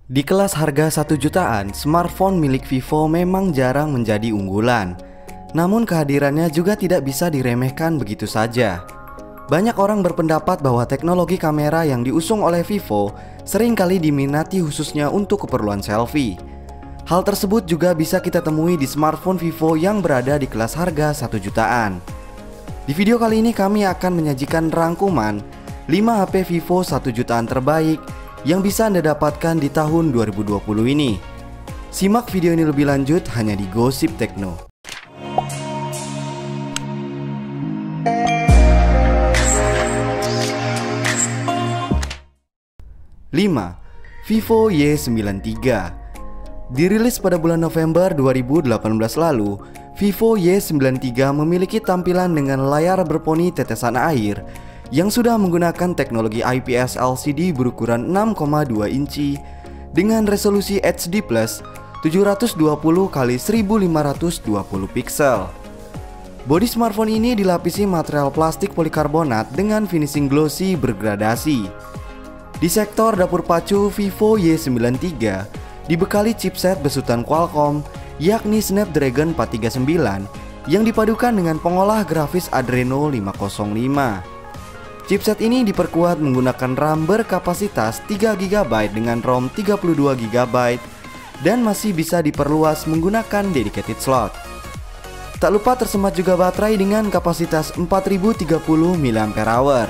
Di kelas harga 1 jutaan, smartphone milik Vivo memang jarang menjadi unggulan. Namun kehadirannya juga tidak bisa diremehkan begitu saja. Banyak orang berpendapat bahwa teknologi kamera yang diusung oleh Vivo seringkali diminati khususnya untuk keperluan selfie. Hal tersebut juga bisa kita temui di smartphone Vivo yang berada di kelas harga 1 jutaan. Di video kali ini kami akan menyajikan rangkuman 5 HP Vivo 1 jutaan terbaik yang bisa Anda dapatkan di tahun 2020 ini. Simak video ini lebih lanjut hanya di Gosip Tekno. 5. Vivo Y93. Dirilis pada bulan November 2018 lalu, Vivo Y93 memiliki tampilan dengan layar berponi tetesan air yang sudah menggunakan teknologi IPS LCD berukuran 6,2 inci dengan resolusi HD+ 720 x 1520 pixel. Bodi smartphone ini dilapisi material plastik polikarbonat dengan finishing glossy bergradasi. Di sektor dapur pacu, Vivo Y93 dibekali chipset besutan Qualcomm yakni Snapdragon 439 yang dipadukan dengan pengolah grafis Adreno 505. Chipset ini diperkuat menggunakan RAM berkapasitas 3GB dengan ROM 32GB dan masih bisa diperluas menggunakan dedicated slot. Tak lupa tersemat juga baterai dengan kapasitas 4030 mAh.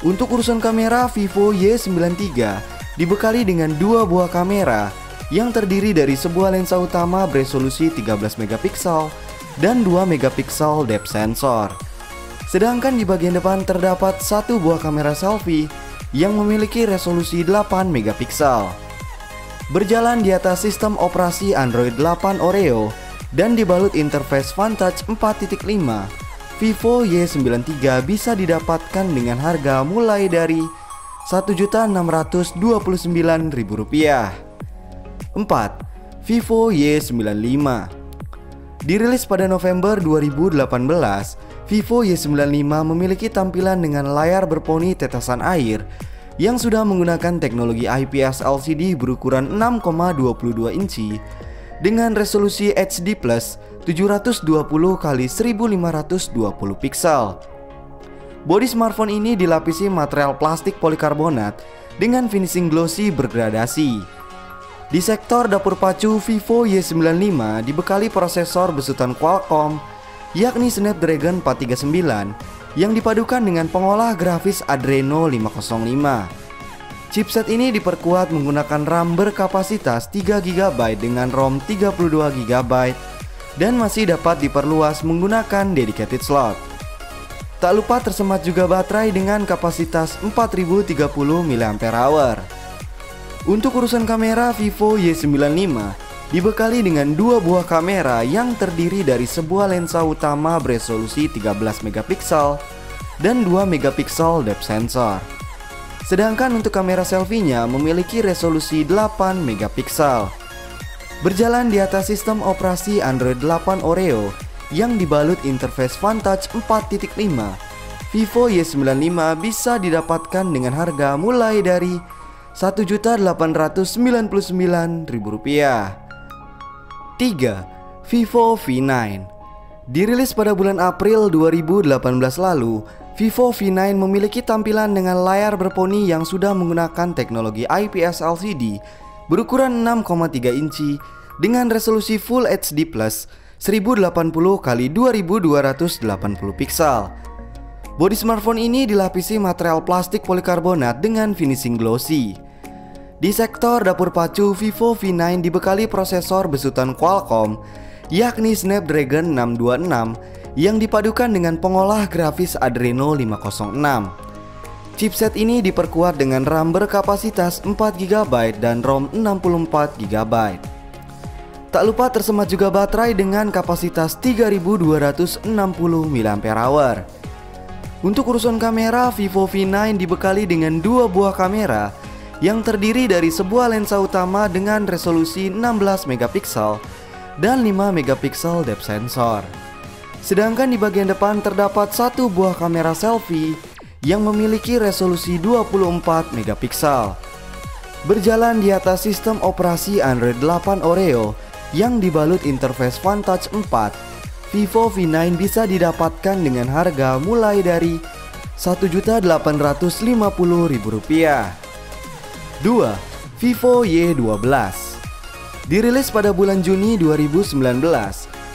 Untuk urusan kamera, Vivo Y93 dibekali dengan 2 buah kamera yang terdiri dari sebuah lensa utama beresolusi 13MP dan 2MP depth sensor. Sedangkan di bagian depan terdapat 1 buah kamera selfie yang memiliki resolusi 8MP. Berjalan di atas sistem operasi Android 8 Oreo dan dibalut interface Vantage 4.5, Vivo Y93 bisa didapatkan dengan harga mulai dari Rp1.629.000. 4. Vivo Y95. Dirilis pada November 2018, Vivo Y95 memiliki tampilan dengan layar berponi tetesan air yang sudah menggunakan teknologi IPS LCD berukuran 6,22 inci dengan resolusi HD+ 720 x 1520 pixel. Bodi smartphone ini dilapisi material plastik polikarbonat dengan finishing glossy bergradasi. Di sektor dapur pacu, Vivo Y95 dibekali prosesor besutan Qualcomm yakni Snapdragon 439 yang dipadukan dengan pengolah grafis Adreno 505. Chipset ini diperkuat menggunakan RAM berkapasitas 3GB dengan ROM 32GB dan masih dapat diperluas menggunakan dedicated slot. Tak lupa tersemat juga baterai dengan kapasitas 4030 mAh. Untuk urusan kamera, Vivo Y95 dibekali dengan 2 buah kamera yang terdiri dari sebuah lensa utama beresolusi 13MP dan 2MP depth sensor. Sedangkan untuk kamera selfie-nya memiliki resolusi 8MP. Berjalan di atas sistem operasi Android 8 Oreo yang dibalut interface Vantage 4.5, Vivo Y95 bisa didapatkan dengan harga mulai dari Rp1.899.000. 3. Vivo V9. Dirilis pada bulan April 2018 lalu, Vivo V9 memiliki tampilan dengan layar berponi yang sudah menggunakan teknologi IPS LCD berukuran 6,3 inci dengan resolusi Full HD+ 1080 x 2280 pixel. Bodi smartphone ini dilapisi material plastik polikarbonat dengan finishing glossy. Di sektor dapur pacu, Vivo V9 dibekali prosesor besutan Qualcomm yakni Snapdragon 626 yang dipadukan dengan pengolah grafis Adreno 506. Chipset ini diperkuat dengan RAM berkapasitas 4GB dan ROM 64GB. Tak lupa tersemat juga baterai dengan kapasitas 3260 mAh. Untuk urusan kamera, Vivo V9 dibekali dengan 2 buah kamera yang terdiri dari sebuah lensa utama dengan resolusi 16MP dan 5MP depth sensor. Sedangkan di bagian depan terdapat 1 buah kamera selfie yang memiliki resolusi 24MP. Berjalan di atas sistem operasi Android 8 Oreo yang dibalut interface One Touch 4, Vivo V9 bisa didapatkan dengan harga mulai dari Rp1.850.000. 2. Vivo Y12. Dirilis pada bulan Juni 2019,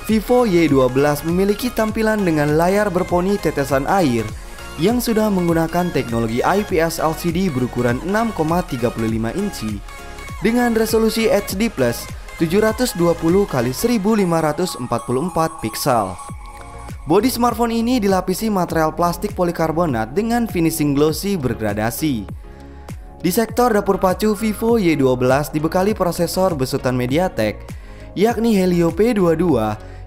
Vivo Y12 memiliki tampilan dengan layar berponi tetesan air yang sudah menggunakan teknologi IPS LCD berukuran 6,35 inci dengan resolusi HD+ 720x1544 piksel. Bodi smartphone ini dilapisi material plastik polikarbonat dengan finishing glossy bergradasi. Di sektor dapur pacu, Vivo Y12 dibekali prosesor besutan MediaTek yakni Helio P22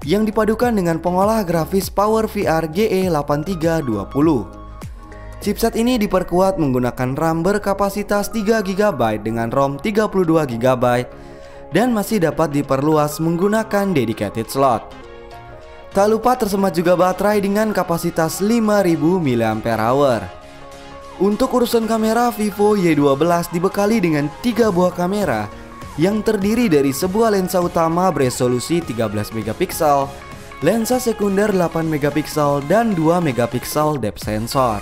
yang dipadukan dengan pengolah grafis PowerVR GE8320. Chipset ini diperkuat menggunakan RAM berkapasitas 3GB dengan ROM 32GB dan masih dapat diperluas menggunakan dedicated slot. Tak lupa tersemat juga baterai dengan kapasitas 5000 mAh. Untuk urusan kamera, Vivo Y12 dibekali dengan 3 buah kamera yang terdiri dari sebuah lensa utama beresolusi 13MP, lensa sekunder 8MP dan 2MP depth sensor.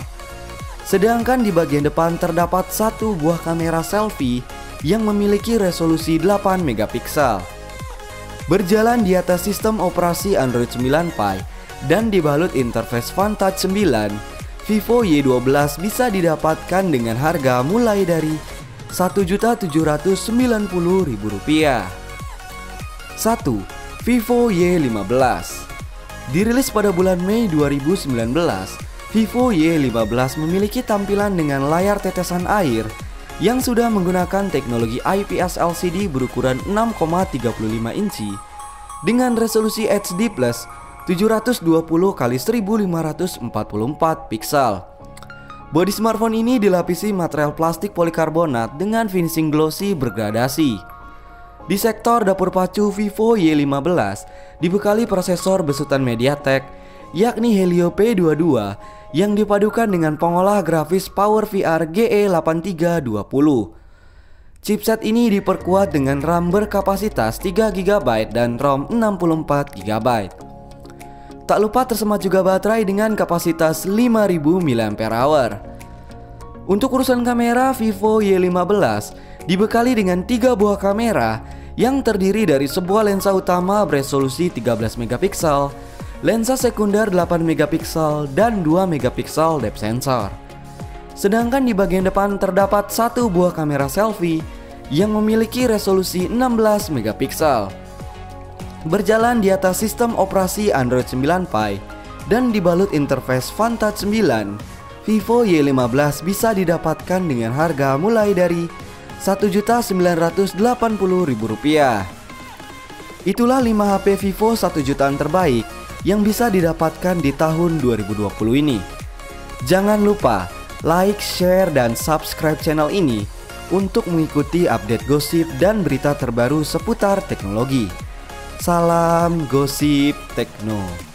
Sedangkan di bagian depan terdapat satu buah kamera selfie yang memiliki resolusi 8MP. Berjalan di atas sistem operasi Android 9 Pie dan dibalut interface One Touch 9, Vivo Y12 bisa didapatkan dengan harga mulai dari Rp1.790.000. 1. Vivo Y15. Dirilis pada bulan Mei 2019, Vivo Y15 memiliki tampilan dengan layar tetesan air yang sudah menggunakan teknologi IPS LCD berukuran 6,35 inci dengan resolusi HD+ 720x1544 piksel. Bodi smartphone ini dilapisi material plastik polikarbonat dengan finishing glossy bergradasi. Di sektor dapur pacu, Vivo Y15 dibekali prosesor besutan MediaTek yakni Helio P22 yang dipadukan dengan pengolah grafis PowerVR GE8320. Chipset ini diperkuat dengan RAM berkapasitas 3GB dan ROM 64GB. Tak lupa tersemat juga baterai dengan kapasitas 5000 mAh. Untuk urusan kamera, Vivo Y15 dibekali dengan 3 buah kamera yang terdiri dari sebuah lensa utama beresolusi 13MP, lensa sekunder 8MP dan 2MP depth sensor. Sedangkan di bagian depan terdapat satu buah kamera selfie yang memiliki resolusi 16MP. Berjalan di atas sistem operasi Android 9 Pie dan dibalut interface One Touch 9, Vivo Y15 bisa didapatkan dengan harga mulai dari Rp1.980.000. Itulah 5 HP Vivo 1 jutaan terbaik yang bisa didapatkan di tahun 2020 ini. Jangan lupa like, share, dan subscribe channel ini untuk mengikuti update gosip dan berita terbaru seputar teknologi. Salam Gosip Tekno.